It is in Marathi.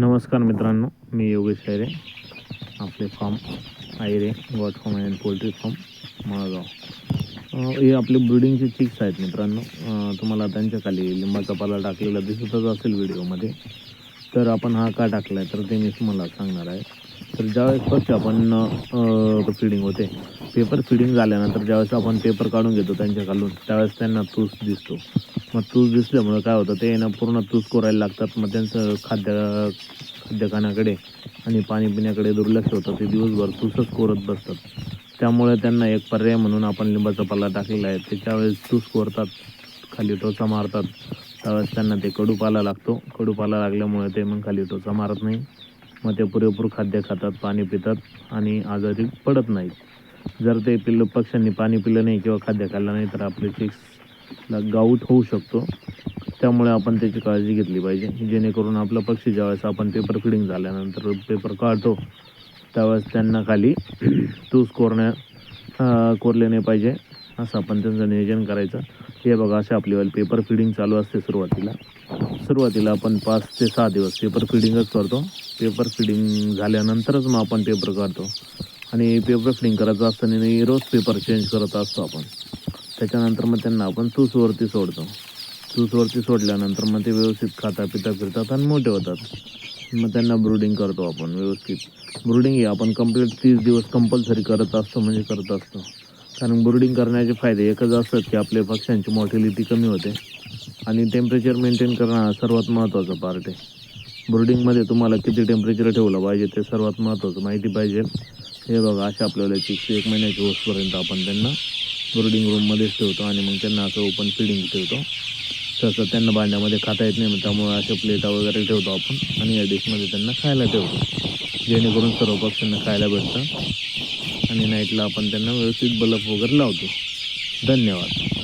नमस्कार मित्रांनो, मी योगेश आयरे. आपले farm Ayare goat farm and poultry farm Malgaon. हे आपले ब्रीडिंगचे चिक्स आहेत मित्रांनो. तुम्हाला त्यांच्या खाली लिंबाचा पाला टाकलेला दिसतच असेल व्हिडिओमध्ये. तर आपण हा का टाकला आहे तर ते मी तुम्हाला सांगणार आहे. तर ज्यावेळेस फक्त आपण फिडिंग होते, पेपर फिडिंग झाल्यानंतर ज्यावेळेस आपण पेपर काढून घेतो त्यांच्या खालून, त्यावेळेस त्यांना तूस दिसतो. मग तूस दिसल्यामुळं काय होतं, ते ना पूर्ण तूस कोरायला लागतात. मग त्यांचं खाद्य खाण्याकडे आणि पाणी पिण्याकडे दुर्लक्ष होतं. ते दिवसभर तूसच कोरत बसतात. त्यामुळे त्यांना एक पर्याय म्हणून आपण लिंबाचा पाला टाकलेला आहे. त्याच्यावेळेस तूस कोरतात, खाली टोचा मारतात, त्यावेळेस त्यांना ते कडूपाला लागतो. कडूपाला लागल्यामुळे ते मग खाली टोचा मारत नाही. मग ते पुरेपूर खाद्य खातात, पाणी पितात आणि आजारी पडत नाहीत. जर ते पक्ष्यांनी पाणी पिलं नाही किंवा खाद्य खाल्लं नाही तर आपले चिक्सला गाऊट होऊ शकतो. त्यामुळे आपण त्याची काळजी घेतली पाहिजे, जेणेकरून आपला पक्षी ज्यावेळेस आपण पेपर फिडिंग झाल्यानंतर पेपर काढतो त्यावेळेस त्यांना खाली तूस कोरले नाही पाहिजे, असं आपण त्यांचं नियोजन करायचं. हे बघा, असे आपली पेपर फिडिंग चालू असते. सुरुवातीला आपण 5 ते 6 दिवस पेपर फिडिंगच करतो. पेपर फिडिंग झाल्यानंतरच मग आपण पेपर काढतो. आणि पेपर फिडिंग करायचं असताना रोज पेपर चेंज करत असतो आपण. त्याच्यानंतर मग त्यांना आपण तूसवरती सोडतो. तूसवरती सोडल्यानंतर मग ते व्यवस्थित खाता पिता फिरतात आणि मोठे होतात. मग त्यांना ब्रूडिंग करतो आपण व्यवस्थित. ब्रूडिंग हे आपण कंप्लीट 30 दिवस कंपल्सरी करत असतो. कारण ब्रूडिंग करण्याचे फायदे एकच असतात की आपल्या पक्ष्यांची मॉर्टिलिटी कमी होते आणि टेम्परेचर मेंटेन करणं हा सर्वात महत्त्वाचा पार्ट आहे. ब्रूडिंगमध्ये तुम्हाला किती टेम्परेचर ठेवलं पाहिजे ते सर्वात महत्त्वाचं माहिती पाहिजे. हे बघा, अशा आपल्याला चिक्स 1 महिन्याच्या होसपर्यंत आपण त्यांना ब्रूडिंग रूममध्येच ठेवतो आणि मग त्यांना असं ओपन फिडिंग ठेवतो. तसं त्यांना भांड्यामध्ये खाता येत नाही, त्यामुळे अशा प्लेटा वगैरे ठेवतो आपण आणि या डिशमध्ये त्यांना खायला ठेवतो, जेणेकरून सर्व पक्ष्यांना खायला भेटतं. आणि नाईटला आपण त्यांना व्यवस्थित बल्ब वगैरे लावतो. धन्यवाद.